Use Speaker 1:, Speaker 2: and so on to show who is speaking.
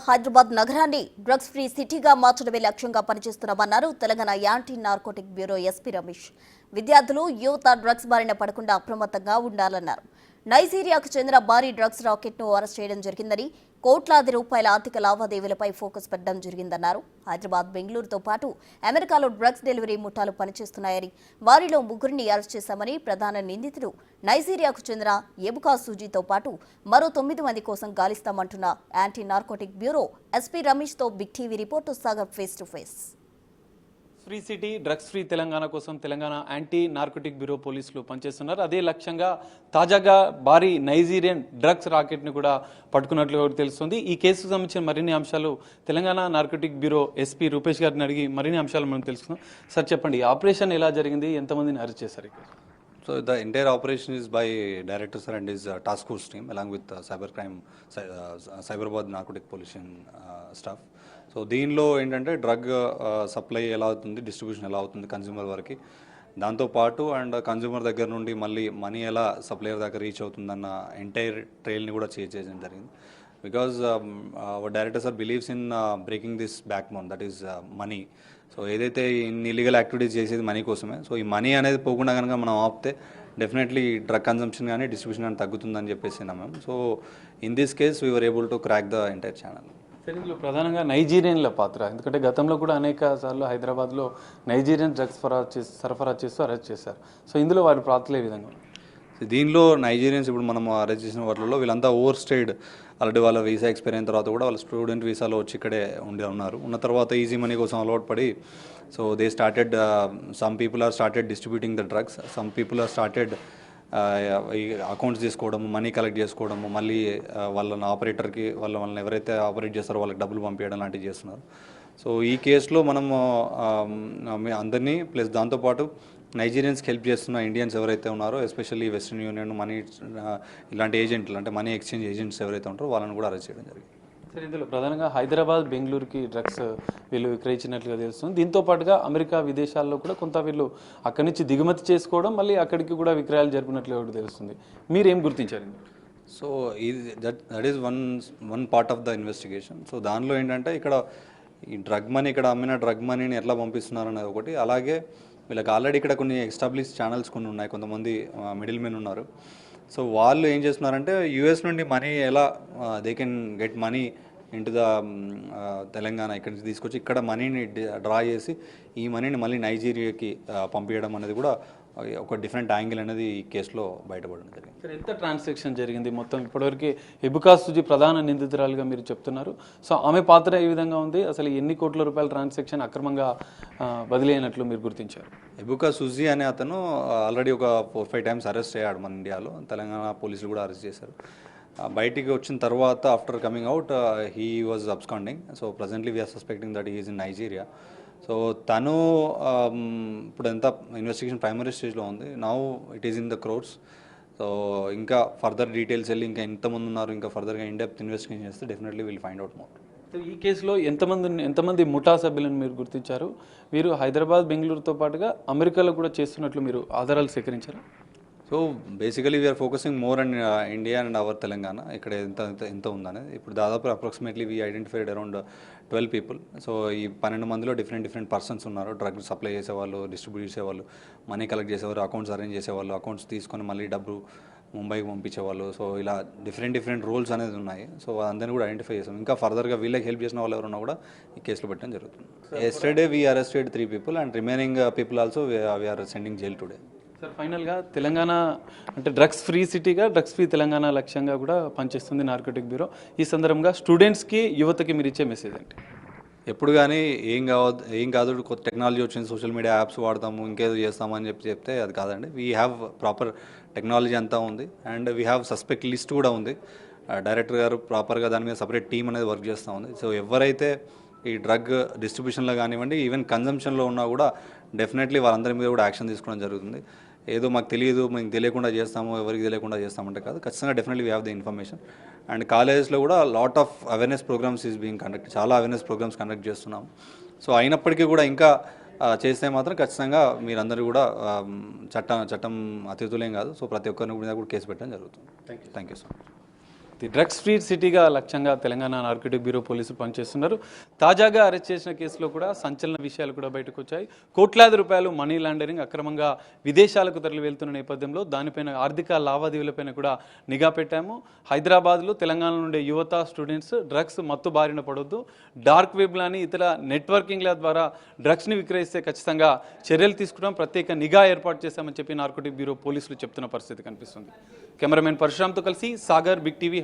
Speaker 1: హైదరాబాద్ నగరాన్ని drugs free సిటీగా మార్చడమే లక్ష్యంగా పనిచేస్తున్నామన్నారు Telangana anti narcotic bureau SP Ramesh. విద్యార్థులు యువత డ్రగ్స్ బారిన పడకుండా అప్రమత్తంగా ఉండాలన్నారు. నైజీరియాకు చెందిన భారీ డ్రగ్స్ రాకెట్ ను అరెస్ట్ చేయడం జరిగిందని, కోట్లాది రూపాయల ఆర్థిక లావాదేవీలపై ఫోకస్ పెట్టడం జరిగిందన్నారు. హైదరాబాద్, బెంగళూరుతో పాటు అమెరికాలో డ్రగ్స్ డెలివరీ ముఠాలు పనిచేస్తున్నాయని, వారిలో 3 అరెస్ట్ చేశామని, ప్రధాన నిందితుడు నైజీరియాకు చెందిన ఎబుకా సూజీతో పాటు మరో 9 మంది కోసం గాలిస్తామంటున్న anti narcotic bureau SP Ramesh తో Big TV reporter Sagar face to face.
Speaker 2: Free city, drugs free Telangana కోసం తెలంగాణ యాంటీ నార్కోటిక్ బ్యూరో పోలీసులు పనిచేస్తున్నారు. అదే లక్ష్యంగా తాజాగా భారీ నైజీరియన్ డ్రగ్స్ రాకెట్ను కూడా పట్టుకున్నట్లు తెలుస్తుంది. ఈ కేసుకు సంబంధించిన మరిన్ని అంశాలు Telangana narcotic bureau SP Rupesh గారిని అడిగి మరిన్ని అంశాలు మనం తెలుసుకుందాం. సార్ చెప్పండి, ఆపరేషన్ ఎలా జరిగింది, ఎంతమందిని అరెస్ట్ చేశారు?
Speaker 3: So the entire operation is by Director Sir and his task force team along with Cyberabad Narcotic Pollution staff. So దీనిలో ఏంటంటే డ్రగ్ సప్లై ఎలా అవుతుంది, డిస్ట్రిబ్యూషన్ ఎలా అవుతుంది కన్జ్యూమర్ వరకు, దాంతోపాటు అండ్ కన్జ్యూమర్ దగ్గర నుండి మళ్ళీ మనీ ఎలా సప్లయర్ దగ్గర రీచ్ అవుతుందన్న ఎంటైర్ ట్రైల్ని కూడా చేయడం జరిగింది. Because our director sir believes in breaking this back bone, that is money. So ఏదైతే ఇన్ని ఇల్లీగల్ యాక్టివిటీస్ చేసేది మనీ కోసమే. సో ఈ మనీ అనేది పోకుండా కనుక మనం ఆపితే డెఫినెట్లీ డ్రగ్ కన్సంప్షన్ కానీ డిస్ట్రిబ్యూషన్ కానీ తగ్గుతుందని చెప్పేసి మేము. So in this case we were able to crack the entire channel.
Speaker 2: సరే, ఇందులో ప్రధానంగా నైజీరియన్ల పాత్ర, ఎందుకంటే గతంలో కూడా అనేక సార్లు హైదరాబాద్లో నైజీరియన్ డ్రగ్స్ సరఫరా చేస్తూ అరెస్ట్ చేశారు. సో ఇందులో వారి పాత్రలు ఏ విధంగా?
Speaker 3: దీనిలో నైజీరియన్స్ ఇప్పుడు మనం అరెస్ట్ చేసిన వాటిలో వీళ్ళంతా ఓవర్ స్టేడ్, ఆల్రెడీ వాళ్ళ వీసా ఎక్స్పైర్ అయిన తర్వాత కూడా వాళ్ళ స్టూడెంట్ వీసాలో వచ్చి ఇక్కడే ఉన్న తర్వాత ఈజీ మనీ కోసం అలవాటు పడి, so they started, some people are started distributing the drugs, some people are started ఈ అకౌంట్స్ తీసుకోవడము, మనీ కలెక్ట్ చేసుకోవడము, మళ్ళీ వాళ్ళని ఆపరేటర్కి వాళ్ళని ఎవరైతే ఆపరేట్ చేస్తారో వాళ్ళకి డబ్బులు పంపించడం లాంటివి చేస్తున్నారు. సో ఈ కేసులో మనము అందరినీ ప్లస్ దాంతోపాటు నైజీరియన్స్కి హెల్ప్ చేస్తున్న ఇండియన్స్ ఎవరైతే ఉన్నారో, ఎస్పెషల్లీ వెస్ట్రన్ యూనియన్ మనీ ఇలాంటి ఏజెంట్లు అంటే మనీ ఎక్స్చేంజ్ ఏజెంట్స్ ఎవరైతే ఉంటారో వాళ్ళని కూడా అరెస్ట్ చేయడం జరిగింది.
Speaker 2: సరే, ఇందులో ప్రధానంగా హైదరాబాద్, బెంగళూరుకి డ్రగ్స్ వీళ్ళు విక్రయించినట్లుగా తెలుస్తుంది. దీంతో పాటుగా అమెరికా, విదేశాల్లో కూడా కొంత వీళ్ళు అక్కడి నుంచి దిగుమతి చేసుకోవడం, మళ్ళీ అక్కడికి కూడా విక్రయాలు జరిపినట్లుగా కూడా తెలుస్తుంది. మీరేం గుర్తించారు?
Speaker 3: సో ఇది that is one part of the investigation. So దానిలో ఏంటంటే ఇక్కడ ఈ డ్రగ్ మనీ, ఇక్కడ అమ్మిన డ్రగ్ మనీని ఎట్లా పంపిస్తున్నారు అనేది ఒకటి. అలాగే వీళ్ళకి ఆల్రెడీ ఇక్కడ కొన్ని ఎస్టాబ్లిష్ ఛానల్స్ కొన్ని ఉన్నాయి, కొంతమంది మిడిల్ మెన్ ఉన్నారు. సో వాళ్ళు ఏం చేస్తున్నారంటే యూఎస్ నుండి మనీ ఎలా they can get money into the Telangana, ఇక్కడి నుంచి తీసుకొచ్చి ఇక్కడ మనీని డ్రా చేసి ఈ మనీని మళ్ళీ నైజీరియాకి పంపించడం అనేది కూడా ఒక డిఫరెంట్ యాంగిల్ అనేది ఈ కేసులో బయటపడడం జరిగింది.
Speaker 2: సార్, ఎంత ట్రాన్సాక్షన్ జరిగింది మొత్తం ఇప్పటివరకు? ఎబుకా సూజీ ప్రధాన నిందితురాలుగా మీరు చెప్తున్నారు. సో ఆమె పాత్ర ఏ విధంగా ఉంది? అసలు ఎన్ని కోట్ల రూపాయల ట్రాన్సాక్షన్ అక్రమంగా బదిలీ అయినట్లు మీరు గుర్తించారు?
Speaker 3: ఎబుకా సూజీ అనే అతను ఆల్రెడీ ఒక 4-5 టైమ్స్ అరెస్ట్ అయ్యాడు మన ఇండియాలో. తెలంగాణ పోలీసులు కూడా అరెస్ట్ చేశారు. బయటికి వచ్చిన తర్వాత after coming out he was absconding. So presently we are suspecting that he is in Nigeria. So తను ఇప్పుడు ఎంత ఇన్వెస్టిగేషన్ ప్రైమరీ స్టేజ్లో ఉంది. Now it is in the crores. So ఇంకా ఫర్దర్ డీటెయిల్స్ వెళ్ళి ఇంకా ఎంతమంది ఉన్నారు, ఇంకా ఫర్దర్గా ఇన్డెప్త్ ఇన్వెస్టిగేషన్ చేస్తే definitely will find out more.
Speaker 2: ఈ కేసులో ఎంతమంది ముఠా సభ్యులను మీరు గుర్తించారు? వీరు హైదరాబాద్, బెంగళూరుతో పాటుగా అమెరికాలో కూడా చేస్తున్నట్లు మీరు ఆధారాలు సేకరించారు?
Speaker 3: So basically we are focusing more and India and our Telangana, ఇక్కడ ఎంత ఉందనేది. ఇప్పుడు దాదాపు approximately we identified around 12 people. So ఈ 12 మందిలో డిఫరెంట్ పర్సన్స్ ఉన్నారు. డ్రగ్ సప్లై చేసేవాళ్ళు, డిస్ట్రిబ్యూట్ చేసేవాళ్ళు, మనీ కలెక్ట్ చేసేవారు, అకౌంట్స్ అరేంజ్ చేసేవాళ్ళు, అకౌంట్స్ తీసుకొని మళ్ళీ డబ్బు ముంబైకి పంపించేవాళ్ళు. సో ఇలా డిఫరెంట్ రోల్స్ అనేది ఉన్నాయి. సో అందరినీ కూడా ఐడెంటిఫై చేసాం. ఇంకా ఫర్దర్గా వీళ్ళకి హెల్ప్ చేసిన వాళ్ళు ఎవరున్నా కూడా ఈ కేసులో పెట్టడం జరుగుతుంది. Yesterday we arrested 3 people and remaining people also we are sending jail today.
Speaker 2: Sir, ఫైనల్గా తెలంగాణ అంటే డ్రగ్స్ ఫ్రీ సిటీగా, డ్రగ్స్ ఫ్రీ తెలంగాణ లక్ష్యంగా కూడా పనిచేస్తుంది నార్కోటిక్ బ్యూరో. ఈ సందర్భంగా స్టూడెంట్స్కి, యువతకి మీరు ఇచ్చే మెసేజ్ ఏంటి?
Speaker 3: ఎప్పుడు కానీ ఏం కాదు కొత్త టెక్నాలజీ వచ్చింది, సోషల్ మీడియా యాప్స్ వాడతాము, ఇంకేదో చేస్తామని చెప్తే అది కాదండి. వీ హ్యావ్ ప్రాపర్ టెక్నాలజీ అంతా ఉంది and we have suspect list కూడా ఉంది. డైరెక్టర్ గారు ప్రాపర్గా దాని మీద సపరేట్ టీమ్ అనేది వర్క్ చేస్తూ ఉంది. సో ఎవరైతే ఈ డ్రగ్ డిస్ట్రిబ్యూషన్లో కానివ్వండి, ఈవెన్ కన్జంప్షన్లో ఉన్నా కూడా డెఫినెట్లీ వాళ్ళందరి మీద కూడా యాక్షన్ తీసుకోవడం జరుగుతుంది. ఏదో మాకు తెలియదు, మేము తెలియకుండా చేస్తాము, ఎవరికి తెలియకుండా చేస్తామంటే కాదు, ఖచ్చితంగా definitely we have the information. And కాలేజెస్లో కూడా lot of awareness programmes is being conduct, చాలా అవేర్నెస్ ప్రోగ్రామ్స్ కండక్ట్ చేస్తున్నాము. సో అయినప్పటికీ కూడా ఇంకా చేస్తే మాత్రం ఖచ్చితంగా మీరందరూ కూడా చట్టం అతిథులేం కాదు. సో ప్రతి ఒక్కరిని కూడా కేసు పెట్టడం జరుగుతుంది. Thank you so much.
Speaker 2: Drugs free సిటీగా లక్ష్యంగా తెలంగాణ నార్కోటిక్ బ్యూరో పోలీసులు పనిచేస్తున్నారు. తాజాగా అరెస్ట్ చేసిన కేసులో కూడా సంచలన విషయాలు కూడా బయటకు వచ్చాయి. కోట్లాది రూపాయలు మనీ లాండరింగ్ అక్రమంగా విదేశాలకు తరలి వెళ్తున్న నేపథ్యంలో దానిపైన ఆర్థిక లావాదేవీలపైన కూడా నిఘా పెట్టాము. హైదరాబాద్లో తెలంగాణ నుండి యువత స్టూడెంట్స్ డ్రగ్స్ మత్తు బారిన పడొద్దు, డార్క్ వెబ్లని ఇతర నెట్వర్కింగ్ల ద్వారా డ్రగ్స్ని విక్రయిస్తే ఖచ్చితంగా చర్యలు తీసుకుంటాం, ప్రత్యేక నిఘా ఏర్పాటు చేశామని చెప్పి నార్కోటిక్ బ్యూరో పోలీసులు చెప్తున్న పరిస్థితి కనిపిస్తుంది. కెమెరామెన్ పరశురామ్తో కలిసి సాగర్, బిగ్ టీవీ.